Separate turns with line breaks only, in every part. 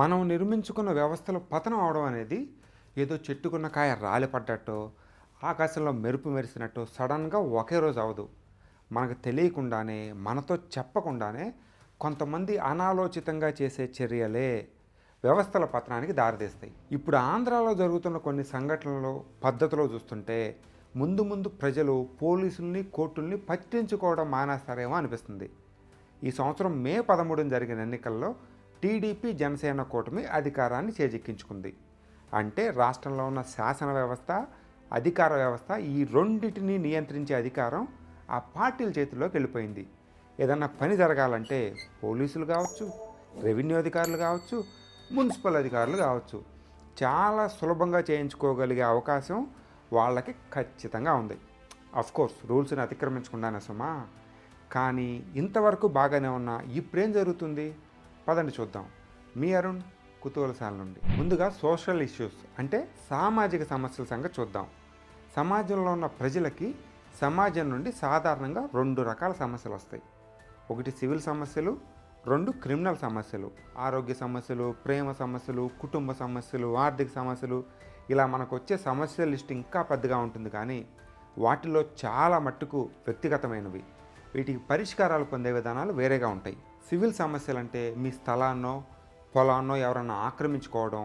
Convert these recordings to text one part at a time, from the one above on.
మనం నిర్మించుకున్న వ్యవస్థలో పతనం అవడం అనేది ఏదో చెట్టుకున్న కాయ రాలిపడ్డట్టో, ఆకాశంలో మెరుపు మెరిసినట్టు సడన్‌గా ఒకే రోజు అవ్వదు. మనకు తెలియకుండానే, మనతో చెప్పకుండానే కొంతమంది అనాలోచితంగా చేసే చర్యలే వ్యవస్థల పతనానికి దారితీస్తాయి. ఇప్పుడు ఆంధ్రాలో జరుగుతున్న కొన్ని సంఘటనలు, పద్ధతులు చూస్తుంటే ముందు ముందు ప్రజలు పోలీసుల్ని, కోర్టుల్ని పట్టించుకోవడం మానేస్తారేమో అనిపిస్తుంది. ఈ సంవత్సరం మే 13న జరిగిన ఎన్నికల్లో టీడీపీ జనసేన కూటమి అధికారాన్ని చేజిక్కించుకుంది. అంటే రాష్ట్రంలో ఉన్న శాసన వ్యవస్థ, అధికార వ్యవస్థ ఈ రెండిటిని నియంత్రించే అధికారం ఆ పార్టీల చేతుల్లోకి వెళ్ళిపోయింది. ఏదన్నా పని జరగాలంటే పోలీసులు కావచ్చు, రెవెన్యూ అధికారులు కావచ్చు, మున్సిపల్ అధికారులు కావచ్చు, చాలా సులభంగా చేయించుకోగలిగే అవకాశం వాళ్ళకి ఖచ్చితంగా ఉంది. అఫ్కోర్స్ రూల్స్ని అతిక్రమించకుండానే సుమా. కానీ ఇంతవరకు బాగానే ఉన్నా ఇప్పుడేం జరుగుతుంది పదండి చూద్దాం. మీ అరుణ్ కుతూహలశాల నుండి. ముందుగా సోషల్ ఇష్యూస్ అంటే సామాజిక సమస్యల సంగతి చూద్దాం. సమాజంలో ఉన్న ప్రజలకి సమాజం నుండి సాధారణంగా 2 రకాల సమస్యలు వస్తాయి. ఒకటి సివిల్ సమస్యలు, 2 క్రిమినల్ సమస్యలు. ఆరోగ్య సమస్యలు, ప్రేమ సమస్యలు, కుటుంబ సమస్యలు, ఆర్థిక సమస్యలు, ఇలా మనకు వచ్చే సమస్యల లిస్ట్ ఇంకా పెద్దగా ఉంటుంది. కానీ వాటిలో చాలా మట్టుకు వ్యక్తిగతమైనవి. వీటికి పరిష్కారాలు పొందే విధానాలు వేరేగా ఉంటాయి. సివిల్ సమస్యలంటే మీ స్థలాన్నో పొలాన్నో ఎవరన్నా ఆక్రమించుకోవడం,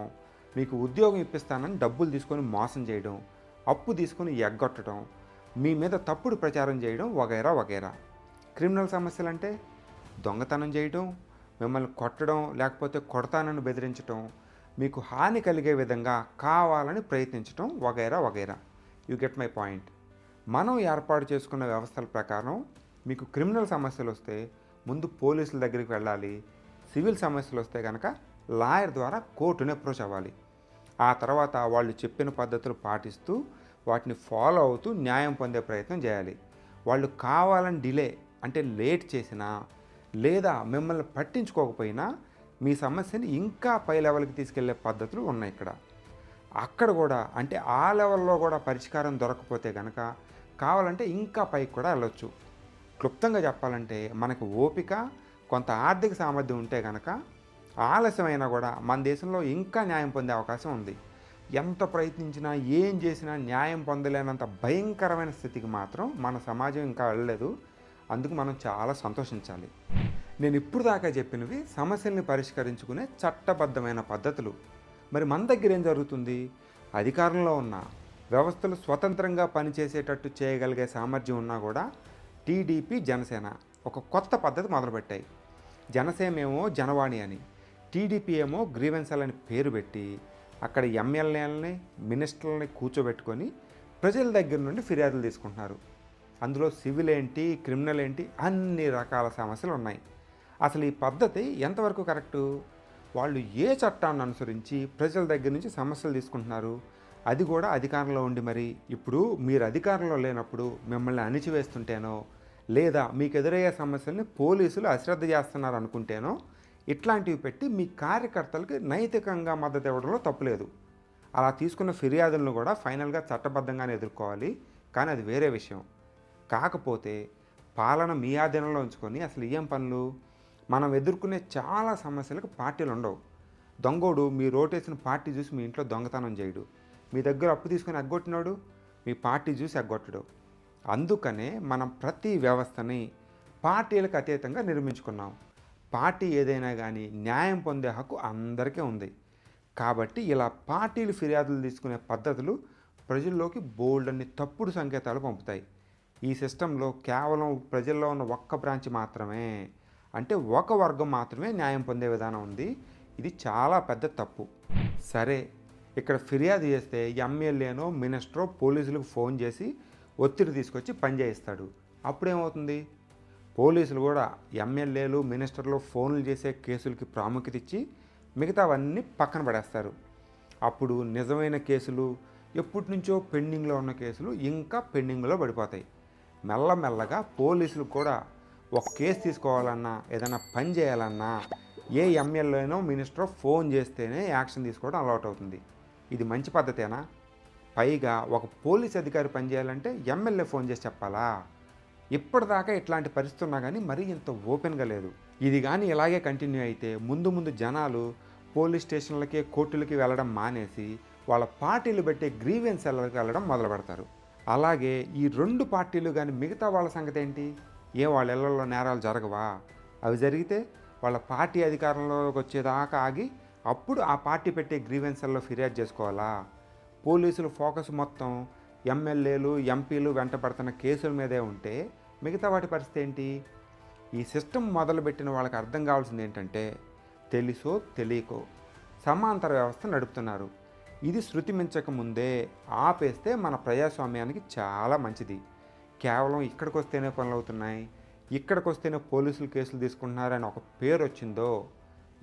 మీకు ఉద్యోగం ఇప్పిస్తానని డబ్బులు తీసుకొని మోసం చేయడం, అప్పు తీసుకొని ఎగ్గొట్టడం, మీ మీద తప్పుడు ప్రచారం చేయడం వగైరా వగైరా. క్రిమినల్ సమస్యలంటే దొంగతనం చేయడం, మిమ్మల్ని కొట్టడం, లేకపోతే కొడతానని బెదిరించడం, మీకు హాని కలిగే విధంగా కావాలని ప్రయత్నించడం వగైరా వగైరా. You get my point. మనం ఏర్పాటు చేసుకున్న వ్యవస్థల ప్రకారం మీకు క్రిమినల్ సమస్యలు వస్తే ముందు పోలీసుల దగ్గరికి వెళ్ళాలి. సివిల్ సమస్యలు వస్తే కనుక లాయర్ ద్వారా కోర్టుని అప్రోచ్ అవ్వాలి. ఆ తర్వాత వాళ్ళు చెప్పిన పద్ధతులు పాటిస్తూ వాటిని ఫాలో అవుతూ న్యాయం పొందే ప్రయత్నం చేయాలి. వాళ్ళు కావాలని డిలే అంటే లేట్ చేసినా లేదా మిమ్మల్ని పట్టించుకోకపోయినా మీ సమస్యని ఇంకా పై లెవెల్కి తీసుకెళ్లే పద్ధతులు ఉన్నాయి ఇక్కడ. అక్కడ కూడా అంటే ఆ లెవెల్లో కూడా పరిష్కారం దొరకకపోతే కనుక కావాలంటే ఇంకా పైకి కూడా వెళ్ళొచ్చు. క్లుప్తంగా చెప్పాలంటే మనకు ఓపిక, కొంత ఆర్థిక సామర్థ్యం ఉంటే కనుక ఆలస్యమైనా కూడా మన దేశంలో ఇంకా న్యాయం పొందే అవకాశం ఉంది. ఎంత ప్రయత్నించినా ఏం చేసినా న్యాయం పొందలేనంత భయంకరమైన స్థితికి మాత్రం మన సమాజం ఇంకా వెళ్ళలేదు. అందుకు మనం చాలా సంతోషించాలి. నేను ఇప్పుడు దాకా చెప్పినవి సమస్యల్ని పరిష్కరించుకునే చట్టబద్ధమైన పద్ధతులు. మరి మన దగ్గర ఏం జరుగుతుంది? అధికారంలో ఉన్న వ్యవస్థలు స్వతంత్రంగా పనిచేసేటట్టు చేయగలిగే సామర్థ్యం ఉన్నా కూడా టీడీపీ జనసేన ఒక కొత్త పద్ధతి మొదలుపెట్టాయి. జనసేన ఏమో జనవాణి అని, టీడీపీ ఏమో గ్రీవెన్సల్ అని పేరు పెట్టి అక్కడ ఎమ్మెల్యేలని, మినిస్టర్లని కూర్చోబెట్టుకొని ప్రజల దగ్గర నుండి ఫిర్యాదులు తీసుకుంటున్నారు. అందులో సివిల్ ఏంటి, క్రిమినల్ ఏంటి, అన్ని రకాల సమస్యలు ఉన్నాయి. అసలు ఈ పద్ధతి ఎంతవరకు కరెక్టు? వాళ్ళు ఏ చట్టాన్ని అనుసరించి ప్రజల దగ్గర నుంచి సమస్యలు తీసుకుంటున్నారు? అది కూడా అధికారంలో ఉండి. మరి ఇప్పుడు మీరు అధికారంలో లేనప్పుడు మిమ్మల్ని అణిచివేస్తుంటేనో లేదా మీకు ఎదురయ్యే సమస్యల్ని పోలీసులు అశ్రద్ధ చేస్తున్నారు అనుకుంటేనో ఇట్లాంటివి పెట్టి మీ కార్యకర్తలకి నైతికంగా మద్దతు ఇవ్వడంలో తప్పులేదు. అలా తీసుకున్న ఫిర్యాదులను కూడా ఫైనల్గా చట్టబద్ధంగానే ఎదుర్కోవాలి. కానీ అది వేరే విషయం. కాకపోతే పాలన మీ ఆధీనంలో ఉంచుకొని అసలు ఏం పనులు? మనం ఎదుర్కొనే చాలా సమస్యలకు పార్టీలు ఉండవు. దొంగోడు మీ రోటేసిన పార్టీ చూసి మీ ఇంట్లో దొంగతనం చేయడు. మీ దగ్గర అప్పు తీసుకొని ఎగ్గొట్టినాడు మీ పార్టీ చూసి ఎగ్గొట్టడు. అందుకనే మనం ప్రతి వ్యవస్థని పార్టీలకు అతీతంగా నిర్మించుకున్నాం. పార్టీ ఏదైనా కానీ న్యాయం పొందే హక్కు అందరికీ ఉంది. కాబట్టి ఇలా పార్టీలు ఫిర్యాదులు తీసుకునే పద్ధతులు ప్రజల్లోకి బోల్డ్ అన్ని తప్పుడు సంకేతాలు పంపుతాయి. ఈ సిస్టంలో కేవలం ప్రజల్లో ఉన్న ఒక్క బ్రాంచ్ మాత్రమే, అంటే ఒక వర్గం మాత్రమే న్యాయం పొందే విధానం ఉంది. ఇది చాలా పెద్ద తప్పు. సరే, ఇక్కడ ఫిర్యాదు చేస్తే ఎమ్మెల్యేనో మినిస్టరో పోలీసులకు ఫోన్ చేసి ఒత్తిడి తీసుకొచ్చి పని చేయిస్తాడు. అప్పుడేమవుతుంది? పోలీసులు కూడా ఎమ్మెల్యేలు, మినిస్టర్లు ఫోన్లు చేసే కేసులకి ప్రాముఖ్యత ఇచ్చి మిగతావన్నీ పక్కన పడేస్తారు. అప్పుడు నిజమైన కేసులు, ఎప్పటి నుంచో పెండింగ్లో ఉన్న కేసులు ఇంకా పెండింగ్లో పడిపోతాయి. మెల్లమెల్లగా పోలీసులు కూడా ఒక కేసు తీసుకోవాలన్నా ఏదైనా పని చేయాలన్నా ఏ ఎమ్మెల్యేనో మినిస్టరో ఫోన్ చేస్తేనే యాక్షన్ తీసుకోవడం అలవాటు అవుతుంది. ఇది మంచి పద్ధతేనా? పైగా ఒక పోలీస్ అధికారి పనిచేయాలంటే ఎమ్మెల్యే ఫోన్ చేసి చెప్పాలా? ఇప్పటిదాకా ఇట్లాంటి పరిస్థితి ఉన్నా కానీ మరీ ఇంత ఓపెన్గా లేదు. ఇది కానీ ఇలాగే కంటిన్యూ అయితే ముందు ముందు జనాలు పోలీస్ స్టేషన్లకి కోర్టులకి వెళ్ళడం మానేసి వాళ్ళ పార్టీలు పెట్టే గ్రీవెన్స్ సెల్లకు వెళ్ళడం మొదలు పెడతారు. అలాగే ఈ రెండు పార్టీలు కానీ మిగతా వాళ్ళ సంగతి ఏంటి? వాళ్ళ ఇళ్లలో నేరాలు జరగవా? అవి జరిగితే వాళ్ళ పార్టీ అధికారంలోకి వచ్చేదాకా ఆగి అప్పుడు ఆ పార్టీ పెట్టే గ్రీవెన్స్ సెల్లో ఫిర్యాదు చేసుకోవాలా? పోలీసులు ఫోకస్ మొత్తం ఎమ్మెల్యేలు ఎంపీలు వెంట పడుతున్న కేసుల మీదే ఉంటే మిగతా వాటి పరిస్థితి ఏంటి? ఈ సిస్టమ్ మొదలుపెట్టిన వాళ్ళకి అర్థం కావాల్సింది ఏంటంటే, తెలుసో తెలియకో సమాంతర వ్యవస్థ నడుపుతున్నారు. ఇది శృతి మించక ముందే ఆపేస్తే మన ప్రజాస్వామ్యానికి చాలా మంచిది. కేవలం ఇక్కడికి వస్తేనే పనులు అవుతున్నాయి, ఇక్కడికి వస్తేనే పోలీసులు కేసులు తీసుకుంటున్నారని ఒక పేరు వచ్చిందో,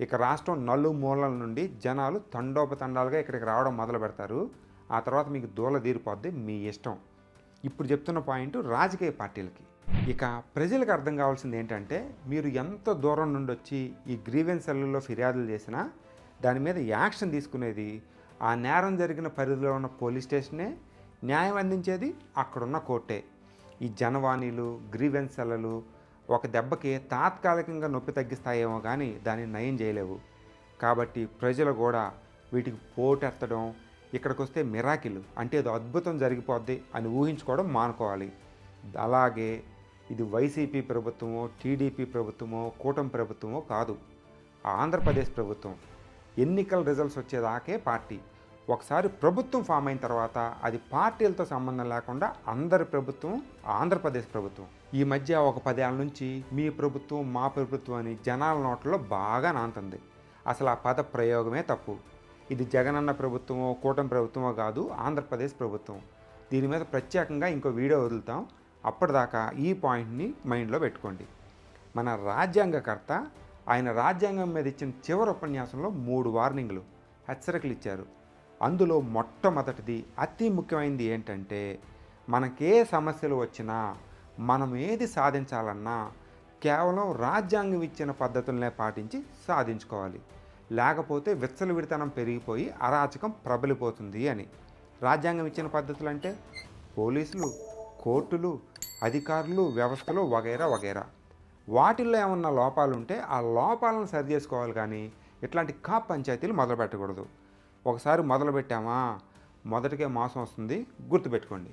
ఇక రాష్ట్రం నలుమూలల నుండి జనాలు తండోపతండాలుగా ఇక్కడికి రావడం మొదలు పెడతారు. ఆ తర్వాత మీకు దూల తీరిపోద్ది, మీ ఇష్టం. ఇప్పుడు చెప్తున్న పాయింట్ రాజకీయ పార్టీలకి. ఇక ప్రజలకు అర్థం కావాల్సింది ఏంటంటే, మీరు ఎంత దూరం నుండి వచ్చి ఈ గ్రీవెన్స్ సెల్లుల్లో ఫిర్యాదులు చేసినా దాని మీద యాక్షన్ తీసుకునేది ఆ నేరం జరిగిన పరిధిలో ఉన్న పోలీస్ స్టేషనే, న్యాయం అందించేది అక్కడున్న కోర్టే. ఈ జనవాణీలు గ్రీవెన్స్ సెల్లులు ఒక దెబ్బకి తాత్కాలికంగా నొప్పి తగ్గిస్తాయేమో కానీ దాన్ని నయం చేయలేవు. కాబట్టి ప్రజలు కూడా వీటికి పోటెత్తడం, ఇక్కడికి వస్తే మిరాకిల్ అంటే ఏదో అద్భుతం జరిగిపోద్ది అని ఊహించుకోవడం మానుకోవాలి. అలాగే ఇది వైసీపీ ప్రభుత్వమో, టీడీపీ ప్రభుత్వమో, కూటమి ప్రభుత్వమో కాదు, ఆంధ్రప్రదేశ్ ప్రభుత్వం. ఎన్నికల రిజల్ట్స్ వచ్చేదాకే పార్టీ. ఒకసారి ప్రభుత్వం ఫామ్ అయిన తర్వాత అది పార్టీలతో సంబంధం లేకుండా అందరి ప్రభుత్వం ఆంధ్రప్రదేశ్ ప్రభుత్వం. ఈ మధ్య ఒక 10 ఏళ్ళ నుంచి మీ ప్రభుత్వం మా ప్రభుత్వం అని జనాల నోట్లలో బాగా నాంతుంది. అసలు ఆ పద ప్రయోగమే తప్పు. ఇది జగనన్న ప్రభుత్వమో కూటమి ప్రభుత్వమో కాదు, ఆంధ్రప్రదేశ్ ప్రభుత్వం. దీని మీద ప్రత్యేకంగా ఇంకో వీడియో వదులుతాం. అప్పటిదాకా ఈ పాయింట్ని మైండ్లో పెట్టుకోండి. మన రాజ్యాంగకర్త ఆయన రాజ్యాంగం మీద ఇచ్చిన చివరి ఉపన్యాసంలో 3 వార్నింగ్లు, హెచ్చరికలు ఇచ్చారు. అందులో మొట్టమొదటిది అతి ముఖ్యమైనది ఏంటంటే, మనకే సమస్యలు వచ్చినా మనం ఏది సాధించాలన్నా కేవలం రాజ్యాంగం ఇచ్చిన పద్ధతులనే పాటించి సాధించుకోవాలి. లేకపోతే విచ్చలవిడితనం పెరిగిపోయి అరాచకం ప్రబలిపోతుంది అని. రాజ్యాంగం ఇచ్చిన పద్ధతులు అంటే పోలీసులు, కోర్టులు, అధికారులు, వ్యవస్థలు వగైరా వగైరా. వాటిల్లో ఏమన్నా లోపాలుంటే ఆ లోపాలను సరి చేసుకోవాలి, కానీ ఇట్లాంటి పంచాయతీలు మొదలు పెట్టకూడదు. ఒకసారి మొదలుపెట్టామా మొదటికే మోసం వస్తుంది, గుర్తుపెట్టుకోండి.